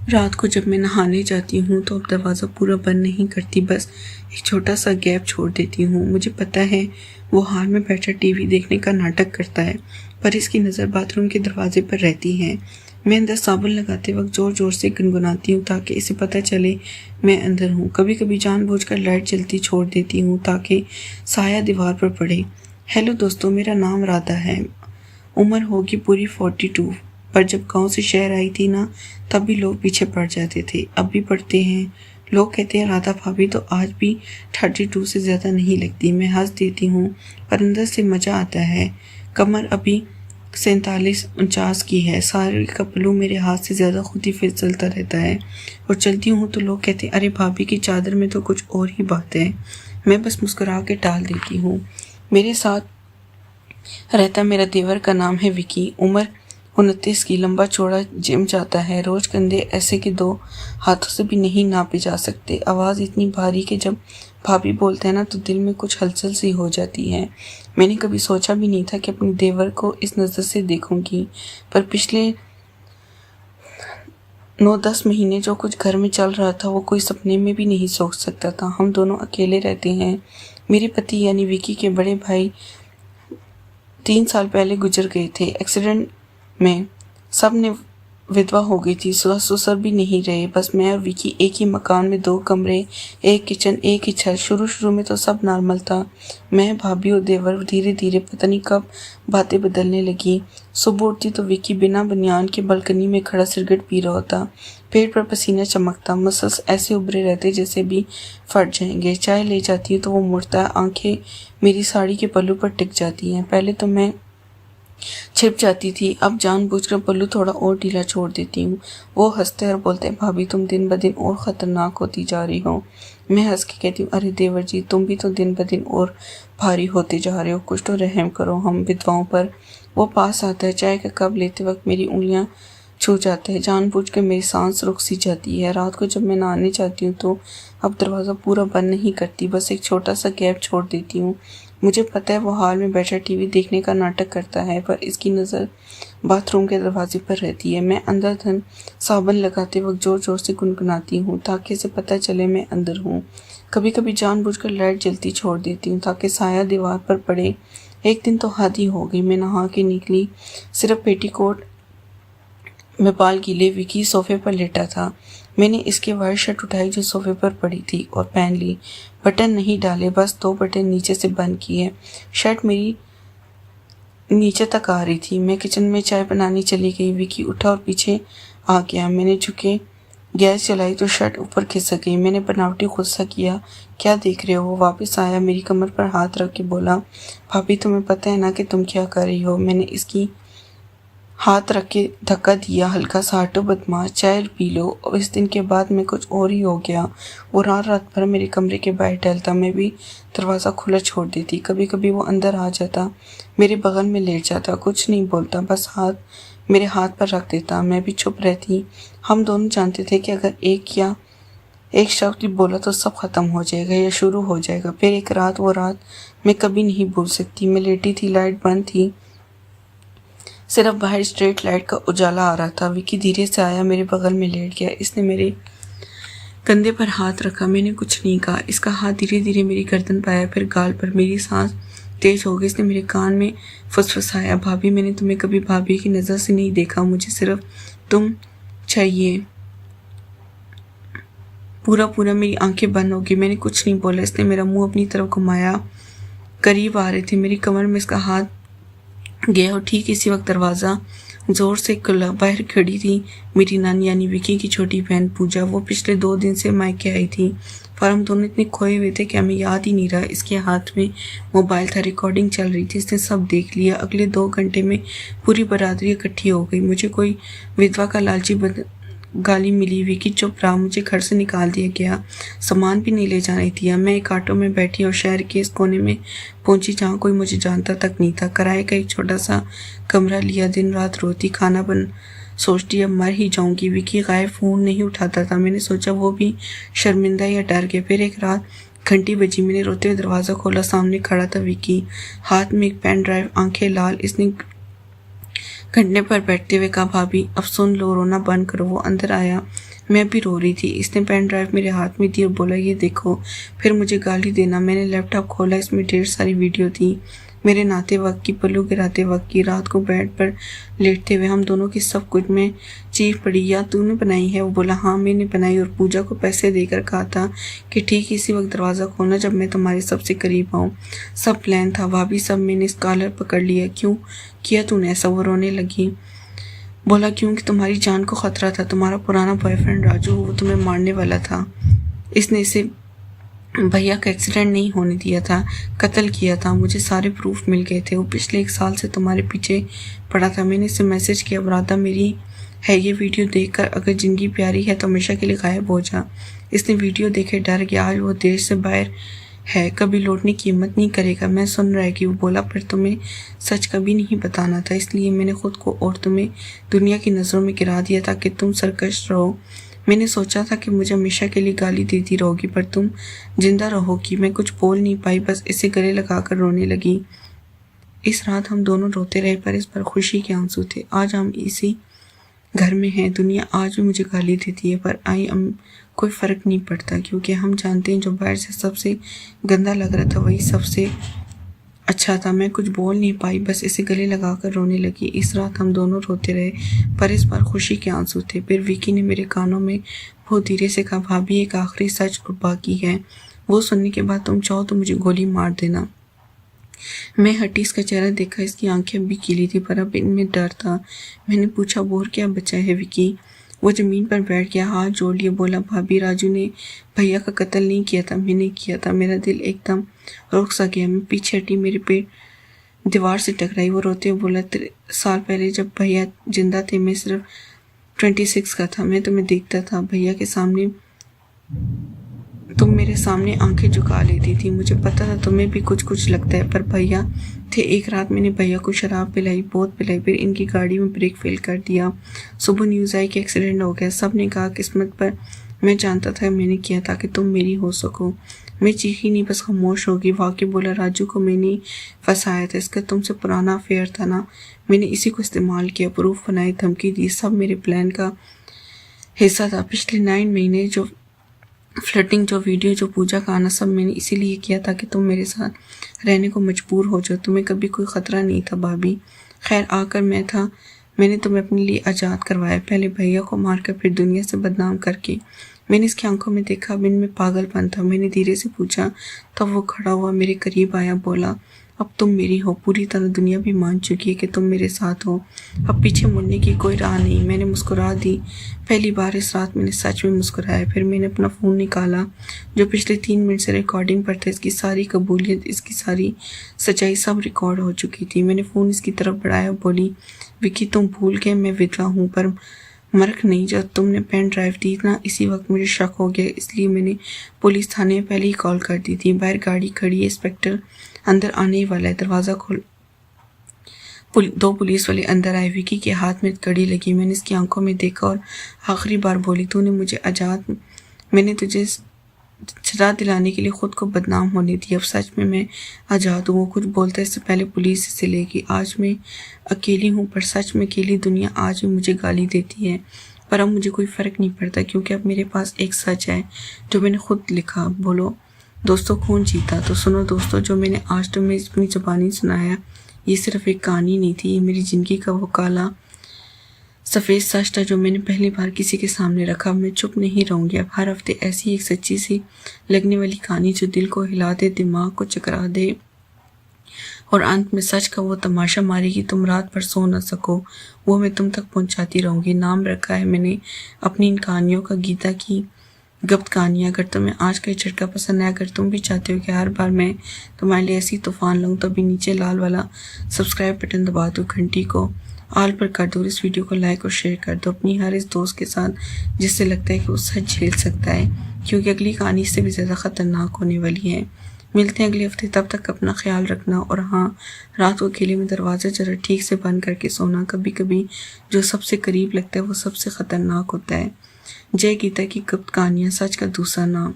रात को जब मैं नहाने जाती हूँ तो अब दरवाज़ा पूरा बंद नहीं करती, बस एक छोटा सा गैप छोड़ देती हूँ। मुझे पता है वो हाल में बैठा टीवी देखने का नाटक करता है, पर इसकी नज़र बाथरूम के दरवाजे पर रहती है। मैं अंदर साबुन लगाते वक्त ज़ोर ज़ोर से गुनगुनाती हूँ ताकि इसे पता चले मैं अंदर हूँ। कभी कभी जानबूझकर लाइट जलती छोड़ देती हूँ ताकि साया दीवार पर पड़े। हेलो दोस्तों, मेरा नाम राधा है। उम्र होगी पूरी 42। पर जब गांव से शहर आई थी ना, तब भी लोग पीछे पड़ जाते थे, अब भी पड़ते हैं। लोग कहते हैं राधा भाभी तो आज भी 32 से ज़्यादा नहीं लगती। मैं हंस देती हूँ, पर अंदर से मज़ा आता है। कमर अभी 47-49 की है। सारे का पल्लू मेरे हाथ से ज़्यादा खुद ही फिसलता रहता है और चलती हूँ तो लोग कहते हैं अरे भाभी की चादर में तो कुछ और ही बात है। मैं बस मुस्कुरा के टाल देती हूँ। मेरे साथ रहता मेरा देवर का नाम है विकी। उम्र 29 की, लंबा चौड़ा, जिम जाता है। रोज कंधे ऐसे कि 2 हाथों से भी नहीं नापे जा सकते। आवाज़ इतनी भारी कि जब भाभी बोलते हैं ना तो दिल में कुछ हलचल सी हो जाती है। मैंने कभी सोचा भी नहीं था कि अपने देवर को इस नज़र से देखूंगी, पर पिछले 9-10 महीने जो कुछ घर में चल रहा था वो कोई सपने में भी नहीं सोच सकता था। हम दोनों अकेले रहते हैं। मेरे पति यानी विकी के बड़े भाई 3 साल पहले गुजर गए थे एक्सीडेंट में। सब ने विधवा हो गई थी, ससुर भी नहीं रहे। बस मैं और विकी एक ही मकान में 2 कमरे, एक किचन, एक ही छत। शुरू में तो सब नॉर्मल था। मैं, भाभी और देवर। धीरे धीरे पता नहीं कब बातें बदलने लगी। सुबह उठती तो विकी बिना बनियान के बालकनी में खड़ा सिगरेट पी रहा होता। पेट पर पसीना चमकता, मसल्स ऐसे उभरे रहते जैसे भी फट जाएंगे। चाय ले जाती हूँ तो वो मुड़ता, आंखें मेरी साड़ी के पल्लू पर टिक जाती हैं। पहले तो मैं छिप जाती थी, अब जानबूझकर पल्लू थोड़ा और ढीला छोड़ देती हूँ। वो हंसते और बोलते हैं भाभी तुम दिन ब दिन और खतरनाक होती जा रही हो। मैं हंस के कहती हूँ अरे देवर जी, तुम भी तो दिन ब दिन और भारी होते जा रहे हो, कुछ तो रहम करो हम विधवाओं पर। वो पास आता है, चाय का कप लेते वक्त मेरी उंगलियां छू जाते हैं। जानबूझ के मेरी सांस रुक सी जाती है। रात को जब मैं नहाने जाती हूँ तो अब दरवाज़ा पूरा बंद नहीं करती, बस एक छोटा सा गैप छोड़ देती हूँ। मुझे पता है वो हाल में बैठा टीवी देखने का नाटक करता है, पर इसकी नज़र बाथरूम के दरवाजे पर रहती है। मैं अंदर धन साबुन लगाते वक्त जोर जोर से गुनगुनाती हूँ ताकि इसे पता चले मैं अंदर हूँ। कभी कभी जानबूझकर लाइट जलती छोड़ देती हूँ ताकि साया दीवार पर पड़े। एक दिन तो हद ही हो गई। मैं नहा के निकली, सिर्फ पेटीकोट में बाल गीले। विकी सोफे पर लेटा था। मैंने इसकी वाइट शर्ट उठाई जो सोफे पर पड़ी थी और पहन ली। बटन नहीं डाले, बस 2 बटन नीचे से बंद किए। शर्ट मेरी नीचे तक आ रही थी। मैं किचन में चाय बनाने चली गई। विकी उठा और पीछे आ गया। मैंने झुके गैस चलाई तो शर्ट ऊपर खिसक गई। मैंने बनावटी गुस्सा किया, क्या देख रहे हो? वो वापस आया, मेरी कमर पर हाथ रख के बोला भाभी तुम्हें पता है ना कि तुम क्या कर रही हो? मैंने इसकी हाथ रख के धक्का दिया, हल्का सा, हटो बदमाश, चाय पी लो। और इस दिन के बाद मैं कुछ और ही हो गया। वो रात रात भर मेरे कमरे के बाहर टहलता, मैं भी दरवाज़ा खुला छोड़ देती। कभी कभी वो अंदर आ जाता, मेरे बगल में लेट जाता, कुछ नहीं बोलता, बस हाथ मेरे हाथ पर रख देता। मैं भी चुप रहती। हम दोनों जानते थे कि अगर एक शब्द बोला तो सब खत्म हो जाएगा या शुरू हो जाएगा। फिर एक रात, वो रात मैं कभी नहीं भूल सकती। मैं लेटी थी, लाइट बंद थी, सिर्फ बाहर स्ट्रीट लाइट का उजाला आ रहा था। विकी धीरे से आया, मेरे बगल में लेट गया। इसने मेरे कंधे पर हाथ रखा। मैंने कुछ नहीं कहा। इसका हाथ धीरे धीरे मेरी गर्दन पर आया, फिर गाल पर। मेरी सांस तेज हो गई। इसने मेरे कान में फुसफुसाया, भाभी मैंने तुम्हें कभी भाभी की नज़र से नहीं देखा, मुझे सिर्फ तुम चाहिए। पूरा मेरी आंखें बंद हो गई। मैंने कुछ नहीं बोला। इसने मेरा मुंह अपनी तरफ घुमाया। करीब आ रहे थे, मेरी कमर में इसका हाथ गया और ठीक इसी वक्त दरवाज़ा जोर से खुला। बाहर खड़ी थी मेरी नानी यानी विकी की छोटी बहन पूजा। वो पिछले 2 दिन से मायके आई थी, पर हम दोनों इतने खोए हुए थे कि हमें याद ही नहीं रहा। इसके हाथ में मोबाइल था, रिकॉर्डिंग चल रही थी, इसने सब देख लिया। अगले 2 घंटे में पूरी बरादरी इकट्ठी हो गई। मुझे कोई विधवा का लालची गाली मिली। विकी चुप रहा, मुझे घर से निकाल दिया गया, सामान भी नहीं ले जाने दिया। मैं एक ऑटो में बैठी और शहर के इस कोने में पहुंची जहाँ कोई मुझे जानता तक नहीं था। किराए का एक छोटा सा कमरा लिया। दिन रात रोती, खाना बन सोचती अब मर ही जाऊंगी। विकी गायब, फोन नहीं उठाता था। मैंने सोचा वो भी शर्मिंदा या डर गया। फिर एक रात घंटी बजी, मैंने रोते हुए दरवाज़ा खोला। सामने खड़ा था विकी, हाथ में एक पेन ड्राइव, आंखें लाल। इसने घंटे पर बैठते हुए कहा भाभी अब सुन लो, रोना बंद करो। वो अंदर आया, मैं भी रो रही थी। इसने पेन ड्राइव मेरे हाथ में दी और बोला, ये देखो, फिर मुझे गाली देना। मैंने लैपटॉप खोला, इसमें ढेर सारी वीडियो थी मेरे नहाते वक्त की, पल्लू गिराते वक्त की, रात को बेड पर लेटते हुए हम दोनों की। सब कुछ में चीख पड़ी, या तूने बनाई है? वो बोला, हाँ मैंने बनाई, और पूजा को पैसे देकर कहा था कि ठीक इसी वक्त दरवाज़ा खोलना जब मैं तुम्हारे सबसे करीब आऊँ। सब प्लान था भाभी, सब। मैंने कॉलर पकड़ लिया। क्यों किया तूने ऐसा? वो रोने लगी। बोला, क्योंकि तुम्हारी जान को खतरा था। तुम्हारा पुराना बॉयफ्रेंड राजू, वो तुम्हें मारने वाला था। इसने इसे भैया का एक्सीडेंट नहीं होने दिया था, कत्ल किया था। मुझे सारे प्रूफ मिल गए थे। वो पिछले 1 साल से तुम्हारे पीछे पड़ा था। मैंने इसे मैसेज किया, मुरादा मेरी है ये वीडियो देखकर अगर जिंदगी प्यारी है तो हमेशा के लिए गायब हो जा। इसने वीडियो देखे डर गया। आज वो देश से बाहर है, कभी लौटने की हिम्मत नहीं करेगा। मैं सुन रहा कि वो बोला, पर तुम्हें सच कभी नहीं बताना था, इसलिए मैंने खुद को और तुम्हें दुनिया की नज़रों में गिरा दिया ताकि तुम सरकश रहो। मैंने सोचा था कि मुझे हमेशा के लिए गाली देती रहोगी, पर तुम जिंदा रहोगी। मैं कुछ बोल नहीं पाई, बस इसे गले लगाकर रोने लगी। इस रात हम दोनों रोते रहे, पर इस पर खुशी के आंसू थे। आज हम इसी घर में हैं। दुनिया आज भी मुझे गाली देती है, पर कोई फ़र्क नहीं पड़ता, क्योंकि हम जानते हैं जो बाहर से सबसे गंदा लग रहा था वही सबसे अच्छा था। मैं कुछ बोल नहीं पाई, बस इसे गले लगाकर रोने लगी। इस रात हम दोनों रोते रहे, पर इस बार खुशी के आंसू थे। फिर विकी ने मेरे कानों में बहुत धीरे से कहा, भाभी एक आखिरी सच बाकी है, वो सुनने के बाद तुम चाहो तो मुझे गोली मार देना। मैं हटी, इसका चेहरा देखा, इसकी आंखें भी गीली थी, पर अब इनमें डर था। मैंने पूछा, बोर क्या बचा है विकी? वो ज़मीन पर बैठ गया, हाथ जोड़ लिए, बोला, भाभी राजू ने भैया का कत्ल नहीं किया था, मैंने किया था। मेरा दिल एकदम रुक सा गया। मैं पीछे हटी, मेरे पेट दीवार से टकराई। वो रोते हुए बोला, 3 साल पहले जब भैया जिंदा थे मैं सिर्फ 26 का था। मैं तुम्हें देखता था भैया के सामने, तुम मेरे सामने आंखें झुका लेती थी। मुझे पता था तुम्हें भी कुछ कुछ लगता है, पर भैया थे। एक रात मैंने भैया को शराब पिलाई, बहुत पिलाई, फिर इनकी गाड़ी में ब्रेक फेल कर दिया। सुबह न्यूज़ आई कि एक्सीडेंट हो गया। सब ने कहा किस्मत, पर मैं जानता था मैंने किया ताकि तुम मेरी हो सको। मैं चीखी नहीं, बस खामोश होगी। वाकई बोला, राजू को मैंने फंसाया था, इसका तुमसे पुराना अफेयर था ना, मैंने इसी को इस्तेमाल किया, प्रूफ बनाई, धमकी दी, सब मेरे प्लान का हिस्सा था। पिछले 9 महीने जो फ्लर्टिंग, जो वीडियो, जो पूजा का आना, सब मैंने इसीलिए किया ताकि तुम मेरे साथ रहने को मजबूर हो जाओ। तुम्हें कभी कोई ख़तरा नहीं था भाभी। खैर आकर मैंने तुम्हें अपने लिए आज़ाद करवाया, पहले भैया को मारकर, फिर दुनिया से बदनाम करके। मैंने इसकी आंखों में देखा, अब इनमें पागलपन था। मैंने धीरे से पूछा, तब वो खड़ा हुआ, मेरे करीब आया, बोला, अब तुम मेरी हो। पूरी तरह दुनिया भी मान चुकी है कि तुम मेरे साथ हो। अब पीछे मुड़ने की कोई राह नहीं। मैंने मुस्कुरा दी। पहली बार इस रात मैंने सच में मुस्कुराया। फिर मैंने अपना फ़ोन निकाला जो पिछले 3 मिनट से रिकॉर्डिंग पर था। इसकी सारी कबूलियत, इसकी सारी सच्चाई सब रिकॉर्ड हो चुकी थी। मैंने फ़ोन इसकी तरफ बढ़ाया, बोली, विकी तुम भूल गए मैं विधवा हूँ, पर मर्क नहीं। जब तुमने पेन ड्राइव दी ना, इसी वक्त मुझे शक हो गया, इसलिए मैंने पुलिस थाने में पहले ही कॉल कर दी थी। बाहर गाड़ी खड़ी है, इंस्पेक्टर अंदर आने ही वाला है, दरवाज़ा खोल। 2 पुलिस वाले अंदर आए। विकी के हाथ में कड़ी लगी। मैंने इसकी आंखों में देखा और आखिरी बार बोली, तूने मुझे आज़ाद, मैंने तुझे सजा दिलाने के लिए खुद को बदनाम होने दिया। अब सच में मैं आज़ाद हूँ। वो कुछ बोलता इससे पहले पुलिस इसे लेगी। आज मैं अकेली हूँ, पर सच में अकेली दुनिया आज भी मुझे गाली देती है, पर अब मुझे कोई फ़र्क नहीं पड़ता, क्योंकि अब मेरे पास एक सच है जो मैंने खुद लिखा। बोलो दोस्तों, कौन जीता? तो सुनो दोस्तों, जो मैंने आज तुम्हें अपनी ज़बानी सुनाया, ये सिर्फ एक कहानी नहीं थी, ये मेरी ज़िंदगी का वो काला सफ़ेद सच था जो मैंने पहली बार किसी के सामने रखा। मैं चुप नहीं रहूँगी। अब हर हफ्ते ऐसी एक सच्ची सी लगने वाली कहानी जो दिल को हिला दे, दिमाग को चकरा दे और अंत में सच का वो तमाशा मारेगी, तुम रात भर सो न सको, वो मैं तुम तक पहुँचाती रहूँगी। नाम रखा है मैंने अपनी इन कहानियों का गीता की गुप्त कहानियाँ। अगर तुम्हें आज का झटका पसंद है, अगर तुम भी चाहते हो कि हर बार मैं तुम्हारे लिए ऐसी तूफान लाऊं, तो अभी नीचे लाल वाला सब्सक्राइब बटन दबा दो, घंटी को ऑल पर कर दो, इस वीडियो को लाइक और शेयर कर दो अपनी हर इस दोस्त के साथ जिससे लगता है कि वो सच झेल सकता है, क्योंकि अगली कहानी इससे भी ज़्यादा ख़तरनाक होने वाली है। मिलते हैं अगले हफ्ते, तब तक अपना ख्याल रखना। और हाँ, रात को अकेले में दरवाज़ा जरा ठीक से बंद करके सोना। कभी कभी जो सबसे करीब लगता है वो सबसे ख़तरनाक होता है। जय गीता की गुप्त कहानियाँ, सच का दूसरा नाम।